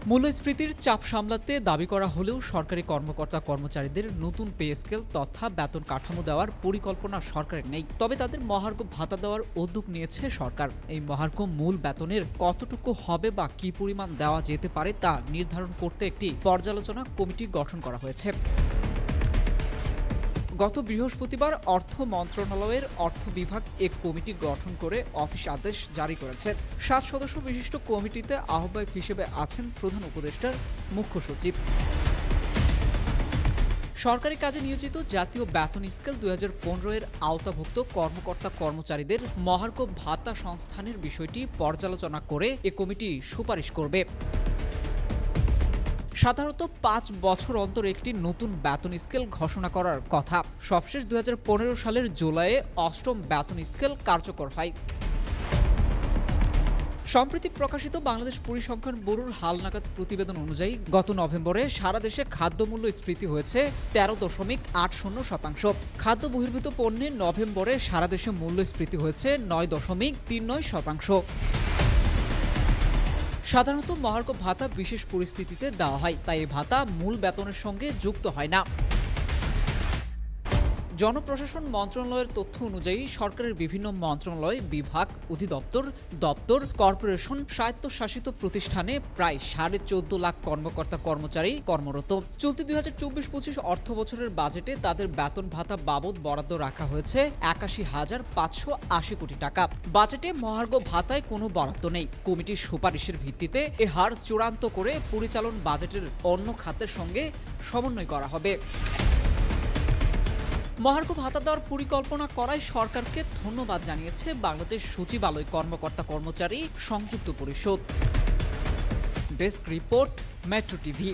মূল্যস্ফীতির চাপ সামলাতে দাবি করা হলেও সরকারি কর্মকর্তা কর্মচারীদের নতুন পে স্কেল তথা বেতন কাঠামো দেওয়ার পরিকল্পনা সরকারের নেই। তবে তাদের মহার্ঘ ভাতা দেওয়ার উদ্যোগ নিয়েছে সরকার। এই মহার্ঘ মূল বেতনের কতটুকু হবে বা কি পরিমাণ দেওয়া যেতে পারে তা নির্ধারণ করতে একটি পর্যালোচনা কমিটি গঠন করা হয়েছে। গত বৃহস্পতিবার অর্থ মন্ত্রণালয়ের অর্থ বিভাগ এক কমিটি গঠন করে অফিস আদেশ জারি করেছে। 7 সদস্য বিশিষ্ট কমিটিতে আহ্বায়ক হিসেবে আছেন প্রধান উপদেষ্টার মুখ্য সচিব। সরকারি কাজে নিয়োজিত জাতীয় বেতন স্কেল 2015 এর আওতাভুক্ত কর্মকর্তা কর্মচারীদের মহার্ঘ ভাতা সংস্থানের বিষয়টি পর্যালোচনা করে এ কমিটি সুপারিশ করবে। সাধারণত 5 বছর অন্তর একটি নতুন বেতন স্কেল ঘোষণা করার কথা। সবশেষ 2015 সালের জুলাইয়ে 8ম বেতন স্কেল কার্যকর হয়। সম্প্রতি প্রকাশিত বাংলাদেশ পরিসংখ্যান ব্যুরোর হালনাগাদ প্রতিবেদন অনুযায়ী গত নভেম্বরে সারা দেশে খাদ্যমূল্যস্ফীতি হয়েছে 13.80%। খাদ্য বহির্ভূত পণ্যে নভেম্বরে সারা দেশে মূল্যস্ফীতি হয়েছে 9.39%। সাধারণত মহার্ঘ ভাতা বিশেষ পরিস্থিতিতে দেওয়া হয়, তাই এই ভাতা মূল বেতনের সঙ্গে যুক্ত হয় না। জনপ্রশাসন মন্ত্রণালয়ের তথ্য অনুযায়ী সরকারের বিভিন্ন মন্ত্রণালয়, বিভাগ, অধিদপ্তর, দপ্তর, কর্পোরেশন, স্বায়ত্তশাসিত প্রতিষ্ঠানে প্রায় 14.5 লাখ কর্মকর্তা কর্মচারী কর্মরত। চলতি 2024-25 অর্থ বছরের বাজেটে তাদের বেতন ভাতা বাবদ বরাদ্দ রাখা হয়েছে 81,580 কোটি টাকা। বাজেটে মহার্ঘ ভাতায় কোনো বরাদ্দ নেই। কমিটির সুপারিশের ভিত্তিতে এ হার চূড়ান্ত করে পরিচালন বাজেটের অন্য খাতের সঙ্গে সমন্বয় করা হবে। মহার্ঘ ভাতা দেওয়ার পরিকল্পনা করায় সরকারকে ধন্যবাদ জানিয়েছে বাংলাদেশ সচিবালয় কর্মকর্তা কর্মচারী সংযুক্ত পরিষদ। Desk report, metro TV.